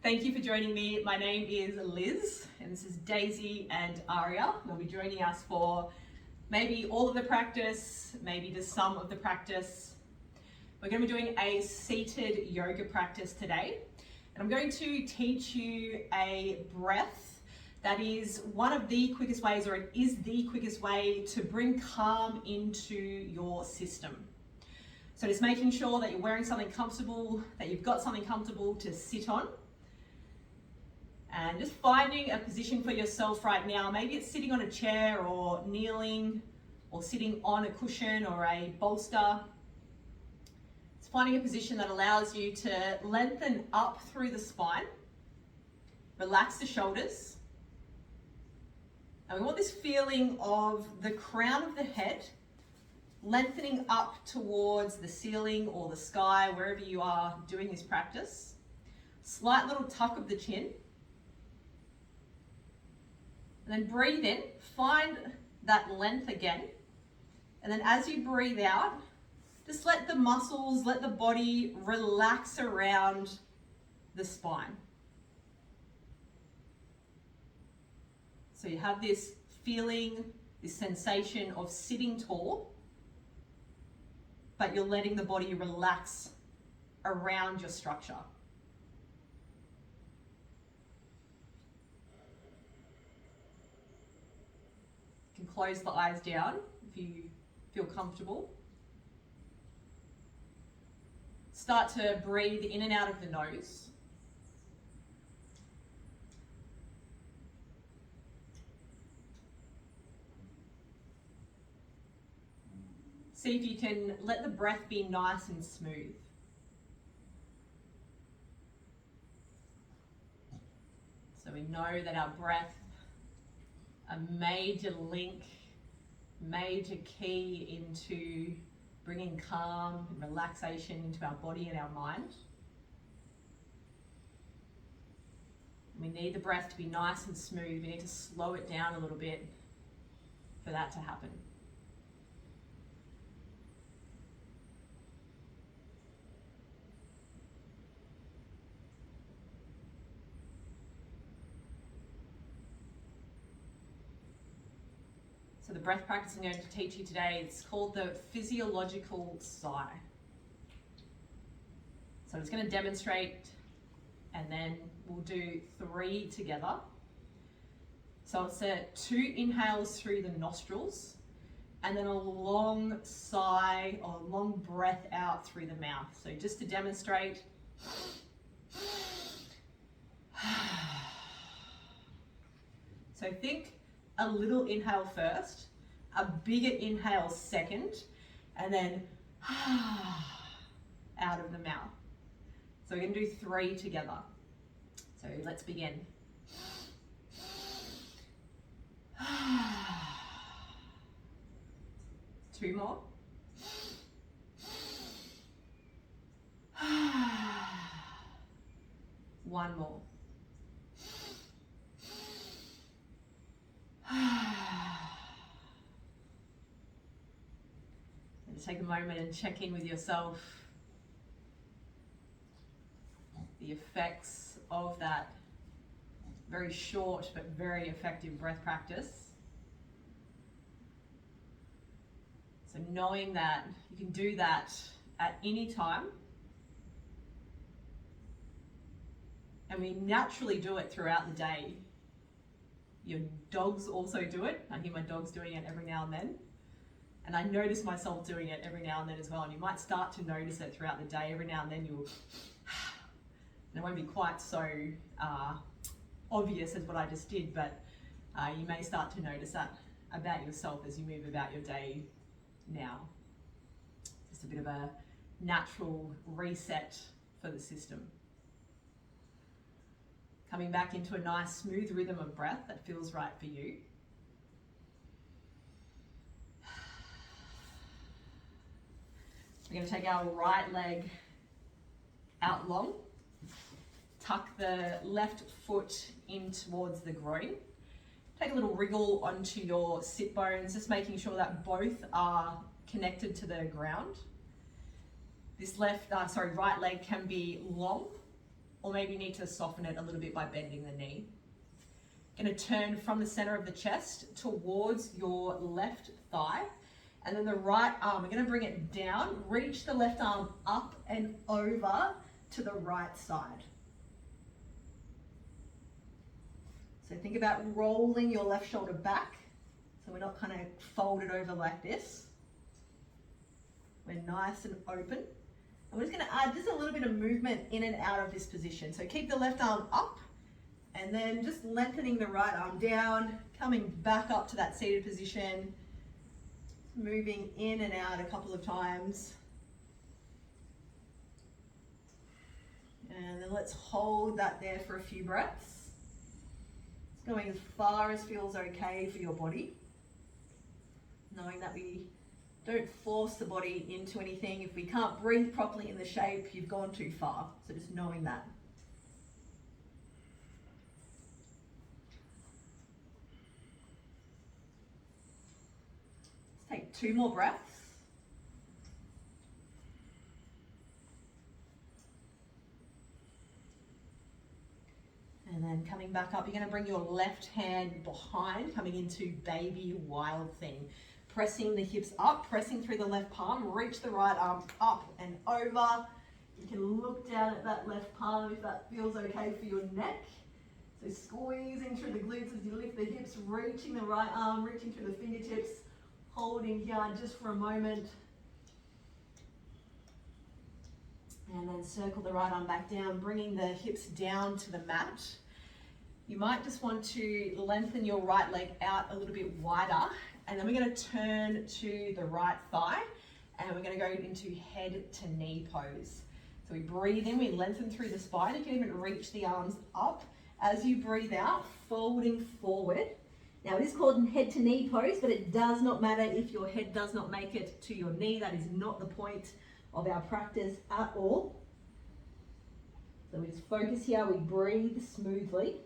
Thank you for joining me. My name is Liz and this is Daisy and Aria. They'll be joining us for maybe all of the practice, maybe just some of the practice. We're going to be doing a seated yoga practice today. And I'm going to teach you a breath that is one of the quickest ways, or it is the quickest way to bring calm into your system. So just making sure that you're wearing something comfortable, that you've got something comfortable to sit on. And just finding a position for yourself right now. Maybe it's sitting on a chair or kneeling or sitting on a cushion or a bolster. It's finding a position that allows you to lengthen up through the spine, relax the shoulders. And we want this feeling of the crown of the head lengthening up towards the ceiling or the sky, wherever you are doing this practice. Slight little tuck of the chin. And then breathe in, find that length again. And then as you breathe out, just let the muscles, let the body relax around the spine. So you have this feeling, this sensation of sitting tall, but you're letting the body relax around your structure. You can close the eyes down if you feel comfortable. Start to breathe in and out of the nose. See if you can let the breath be nice and smooth. So we know that our breath, a major link, major key into bringing calm and relaxation into our body and our mind. We need the breath to be nice and smooth. We need to slow it down a little bit for that to happen. So the breath practice I'm going to teach you today, it's called the physiological sigh. So I'm just going to demonstrate and then we'll do 3 together. So it's 2 inhales through the nostrils and then a long sigh or a long breath out through the mouth. So just to demonstrate. So think a little inhale first, a bigger inhale second, and then out of the mouth. So we're going to do 3 together. So let's begin. 2 more. 1 more. And take a moment and check in with yourself. The effects of that very short but very effective breath practice. So knowing that you can do that at any time. And we naturally do it throughout the day. Your dogs also do it. I hear my dogs doing it every now and then. And I notice myself doing it every now and then as well. And you might start to notice it throughout the day. Every now and then you'll, and it won't be quite so obvious as what I just did, but you may start to notice that about yourself as you move about your day now. Just a bit of a natural reset for the system. Coming back into a nice smooth rhythm of breath that feels right for you. We're going to take our right leg out long. Tuck the left foot in towards the groin. Take a little wriggle onto your sit bones, just making sure that both are connected to the ground. This right leg can be long or maybe you need to soften it a little bit by bending the knee. Going to turn from the center of the chest towards your left thigh, and then the right arm, we're going to bring it down, reach the left arm up and over to the right side. So think about rolling your left shoulder back, so we're not kind of folded over like this. We're nice and open. And we're just going to add just a little bit of movement in and out of this position. So keep the left arm up, and then just lengthening the right arm down, coming back up to that seated position, moving in and out a couple of times. And then let's hold that there for a few breaths. It's going as far as feels okay for your body. Knowing that we don't force the body into anything. If we can't breathe properly in the shape, you've gone too far. So just knowing that. Let's take 2 more breaths. And then coming back up, you're going to bring your left hand behind, coming into baby wild thing. Pressing the hips up, pressing through the left palm, reach the right arm up and over. You can look down at that left palm if that feels okay for your neck. So squeezing through the glutes as you lift the hips, reaching the right arm, reaching through the fingertips, holding here just for a moment. And then circle the right arm back down, bringing the hips down to the mat. You might just want to lengthen your right leg out a little bit wider, and then we're going to turn to the right thigh, and we're going to go into head to knee pose. So we breathe in, we lengthen through the spine. You can even reach the arms up. As you breathe out, folding forward. Now it is called head to knee pose, but it does not matter if your head does not make it to your knee. That is not the point of our practice at all. So we just focus here, we breathe smoothly.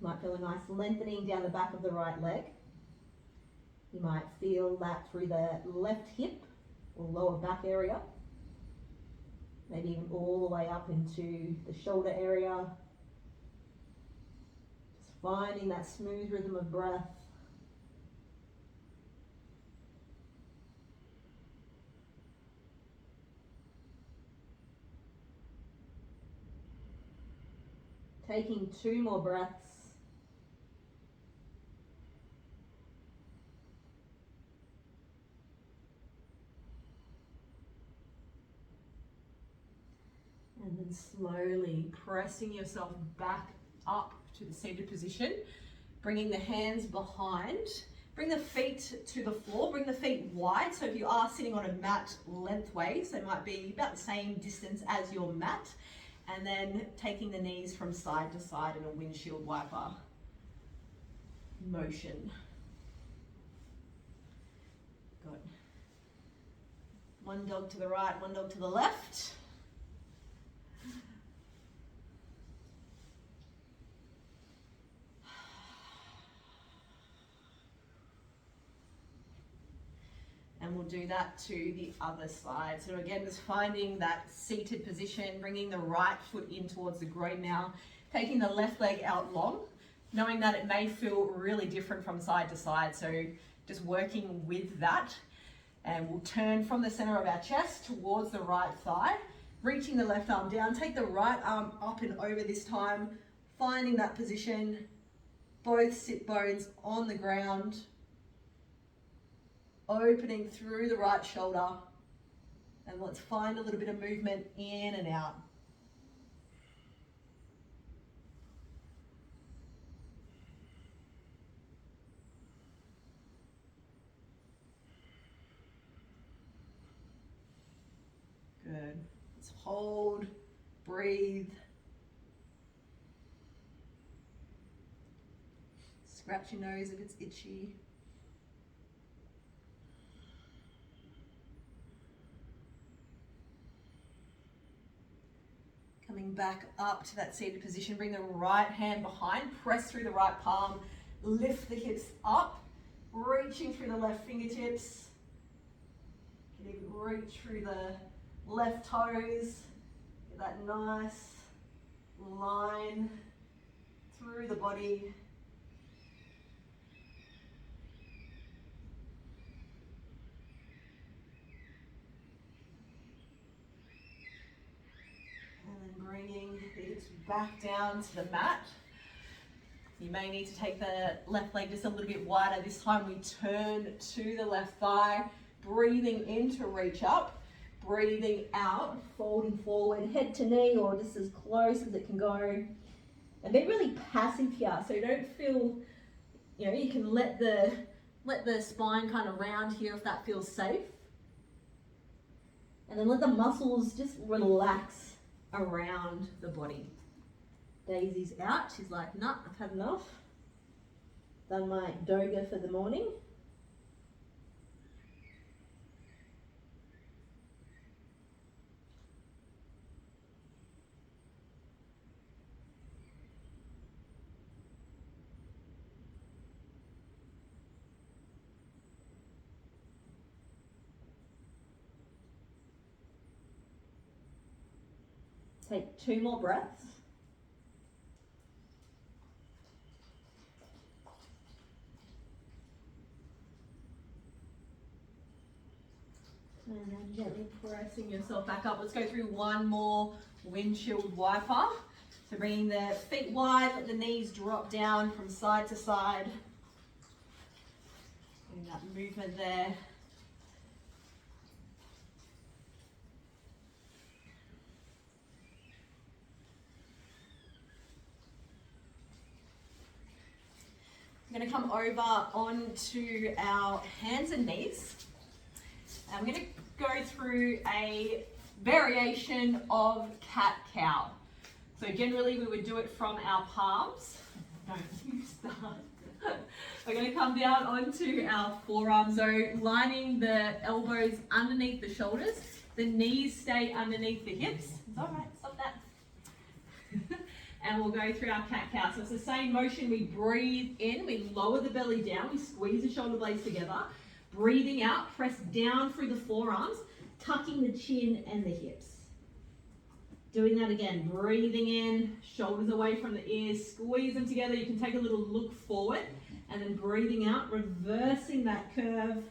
Might feel a nice lengthening down the back of the right leg. You might feel that through the left hip or lower back area. Maybe even all the way up into the shoulder area. Just finding that smooth rhythm of breath. Taking 2 more breaths. And then slowly pressing yourself back up to the seated position, bringing the hands behind, bring the feet to the floor, bring the feet wide. So if you are sitting on a mat lengthways, they might be about the same distance as your mat. And then taking the knees from side to side in a windshield wiper motion. Good. One dog to the right, one dog to the left. And we'll do that to the other side. So again, just finding that seated position, bringing the right foot in towards the groin now, taking the left leg out long, knowing that it may feel really different from side to side. So just working with that. And we'll turn from the center of our chest towards the right thigh, reaching the left arm down, take the right arm up and over this time, finding that position, both sit bones on the ground, opening through the right shoulder, and let's find a little bit of movement in and out. Good. Let's hold, breathe. Scratch your nose if it's itchy. Coming back up to that seated position, bring the right hand behind, press through the right palm, lift the hips up, reaching through the left fingertips. You can even reach through the left toes. Get that nice line through the body. And then bringing the hips back down to the mat. You may need to take the left leg just a little bit wider. This time we turn to the left thigh, breathing in to reach up, breathing out, folding forward, head to knee or just as close as it can go. And be really passive here, so don't feel, you can let the spine kind of round here if that feels safe. And then let the muscles just relax around the body. Daisy's out. She's like, nah, I've had enough. Done my yoga for the morning. Take 2 more breaths. And then gently pressing yourself back up. Let's go through one more windshield wiper. So bringing the feet wide, let the knees drop down from side to side. Doing that movement there. I'm going to come over onto our hands and knees. I'm going to go through a variation of cat-cow. So generally we would do it from our palms. Don't you start. We're going to come down onto our forearms, so lining the elbows underneath the shoulders. The knees stay underneath the hips. It's all right, stop that. And we'll go through our cat-cow. So it's the same motion. We breathe in, we lower the belly down, we squeeze the shoulder blades together. Breathing out, press down through the forearms, tucking the chin and the hips. Doing that again, breathing in, shoulders away from the ears, squeeze them together. You can take a little look forward and then breathing out, reversing that curve.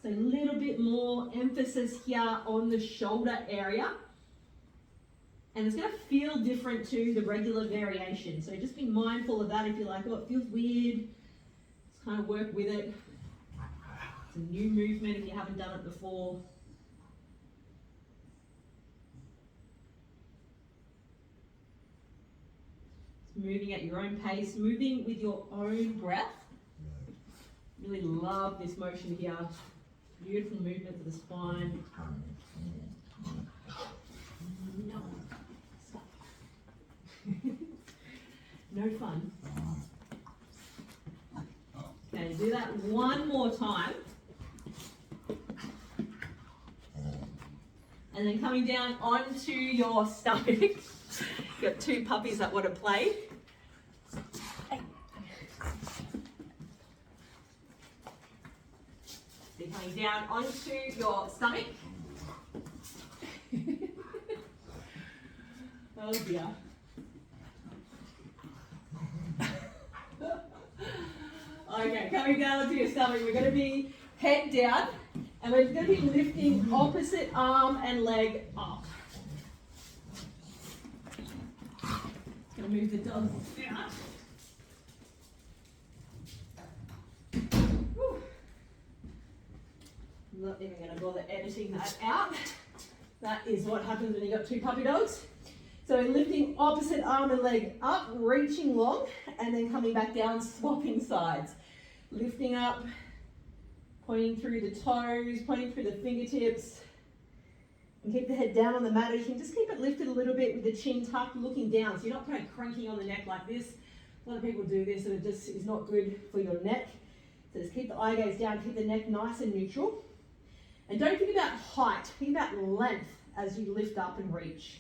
So a little bit more emphasis here on the shoulder area. And it's going to feel different to the regular variation. So just be mindful of that. If you're like, oh, it feels weird, just kind of work with it. It's a new movement if you haven't done it before. It's moving at your own pace, moving with your own breath. Really love this motion here. Beautiful movement for the spine. No. Stop. No fun. Okay, do that one more time. And then coming down onto your stomach. You've got 2 puppies that want to play. Hey. So you're coming down onto your stomach. Oh dear. Okay, coming down onto your stomach, we're going to be head down and we're going to be lifting opposite arm and leg up. Going to move the dogs down. Whew. I'm not even going to bother editing that out. That is what happens when you've got 2 puppy dogs. So lifting opposite arm and leg up, reaching long, and then coming back down, swapping sides. Lifting up, pointing through the toes, pointing through the fingertips. And keep the head down on the mat. You can just keep it lifted a little bit with the chin tucked, looking down. So you're not kind of cranking on the neck like this. A lot of people do this and it just is not good for your neck. So just keep the eye gaze down, keep the neck nice and neutral. And don't think about height, think about length as you lift up and reach.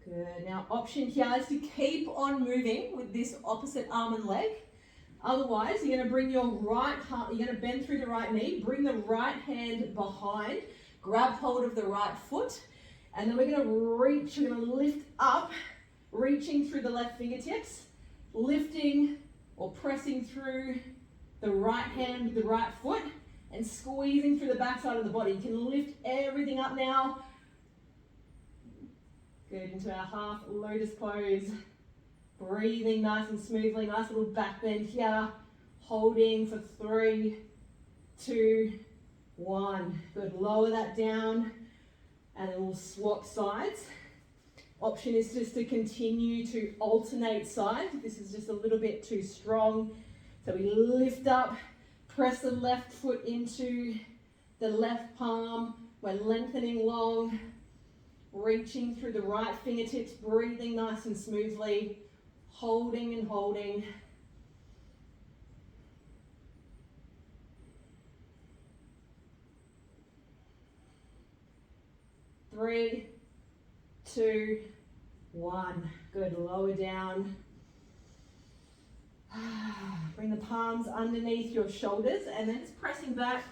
Good. Now, option here is to keep on moving with this opposite arm and leg. Otherwise, you're going to bring your right arm, you're going to bend through the right knee, bring the right hand behind, grab hold of the right foot, and then we're going to reach, we're going to lift up, reaching through the left fingertips, lifting or pressing through the right hand with the right foot, and squeezing through the back side of the body. You can lift everything up now. Good, into our half lotus pose. Breathing nice and smoothly, nice little back bend here. Holding for 3, 2, 1. Good, lower that down and then we'll swap sides. Option is just to continue to alternate sides. This is just a little bit too strong. So we lift up, press the left foot into the left palm. We're lengthening long, reaching through the right fingertips, breathing nice and smoothly. Holding and holding. Three, 2, 1. Good, lower down. Bring the palms underneath your shoulders and then just pressing back,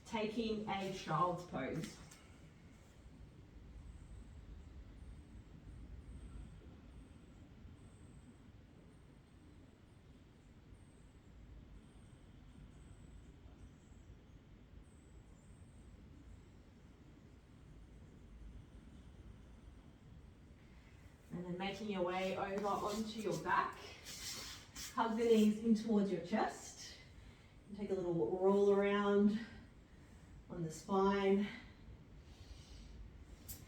taking a child's pose. And then making your way over onto your back. Hug the knees in towards your chest. And take a little roll around on the spine.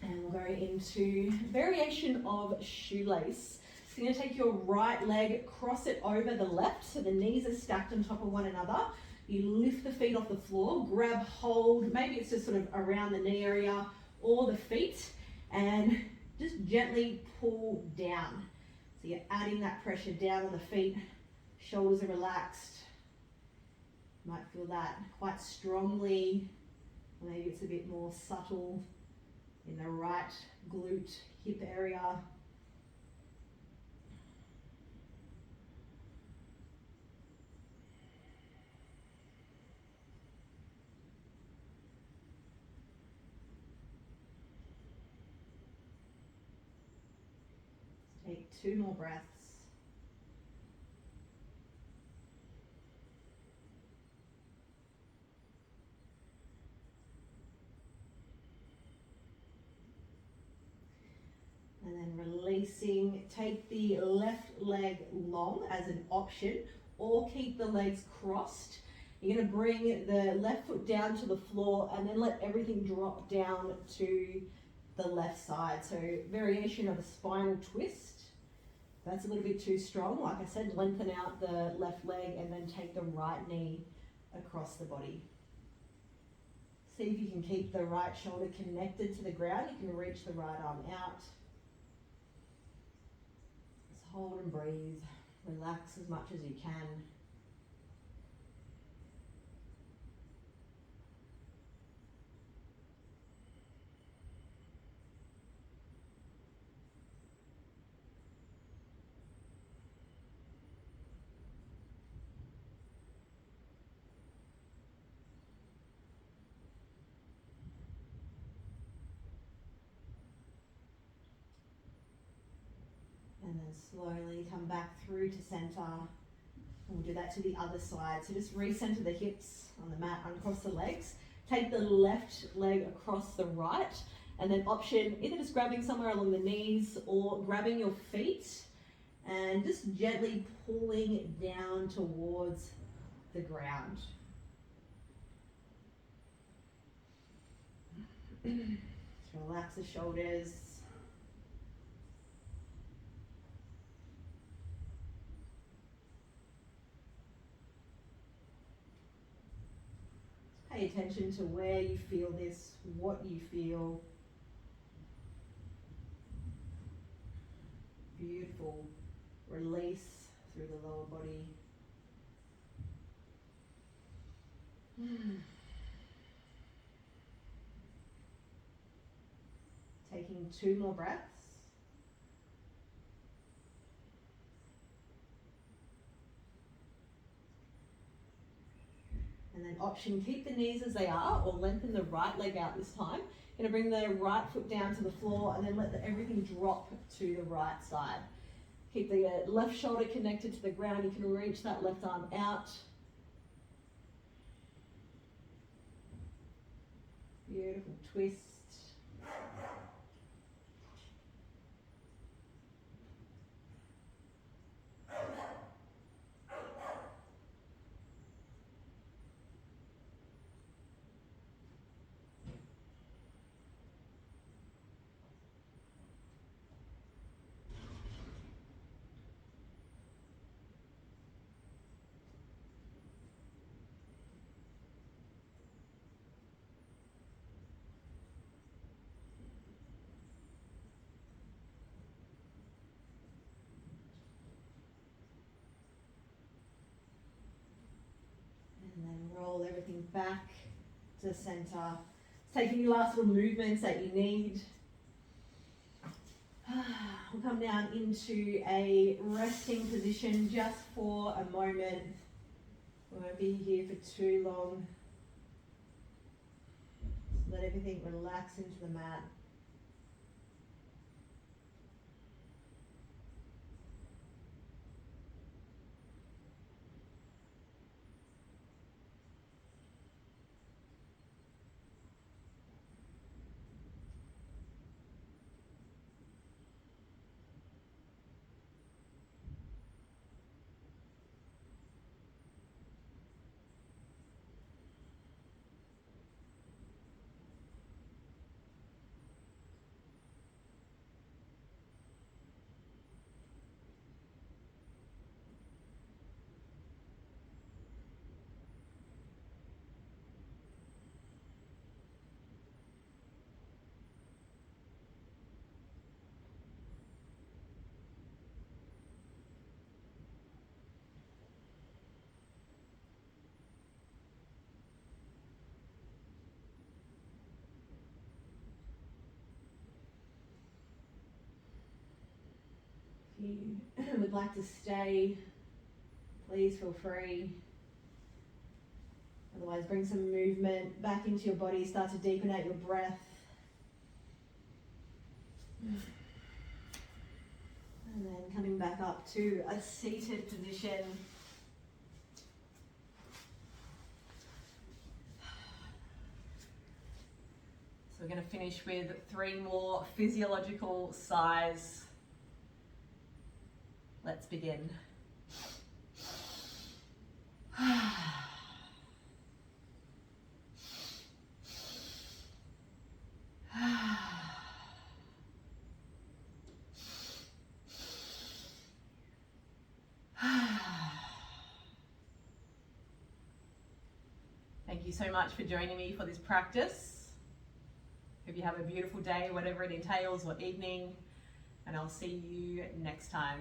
And we'll go into variation of shoelace. So you're going to take your right leg, cross it over the left, so the knees are stacked on top of one another. You lift the feet off the floor, grab hold, maybe it's just sort of around the knee area or the feet, and just gently pull down. So you're adding that pressure down on the feet, shoulders are relaxed. You might feel that quite strongly, or maybe it's a bit more subtle in the right glute, hip area. Take 2 more breaths. And then releasing, take the left leg long as an option, or keep the legs crossed. You're going to bring the left foot down to the floor and then let everything drop down to the left side. So variation of a spinal twist. That's a little bit too strong. Like I said, lengthen out the left leg and then take the right knee across the body. See if you can keep the right shoulder connected to the ground. You can reach the right arm out. Just hold and breathe. Relax as much as you can. And then slowly come back through to center. We'll do that to the other side. So just recenter the hips on the mat, uncross the legs. Take the left leg across the right, and then option either just grabbing somewhere along the knees or grabbing your feet and just gently pulling down towards the ground. Just relax the shoulders. Pay attention to where you feel this, what you feel. Beautiful release through the lower body. Taking 2 more breaths. option, keep the knees as they are or lengthen the right leg out this time. Going to bring the right foot down to the floor and then let everything drop to the right side. Keep the left shoulder connected to the ground. You can reach that left arm out. Beautiful twist. And then roll everything back to center. Take any last little movements that you need. We'll come down into a resting position just for a moment. We won't be here for too long. Just let everything relax into the mat. If you would like to stay, please feel free. Otherwise, bring some movement back into your body. Start to deepen out your breath. And then coming back up to a seated position. So we're going to finish with 3 more physiological sighs. Let's begin. Thank you so much for joining me for this practice. Hope you have a beautiful day, whatever it entails, or evening, and I'll see you next time.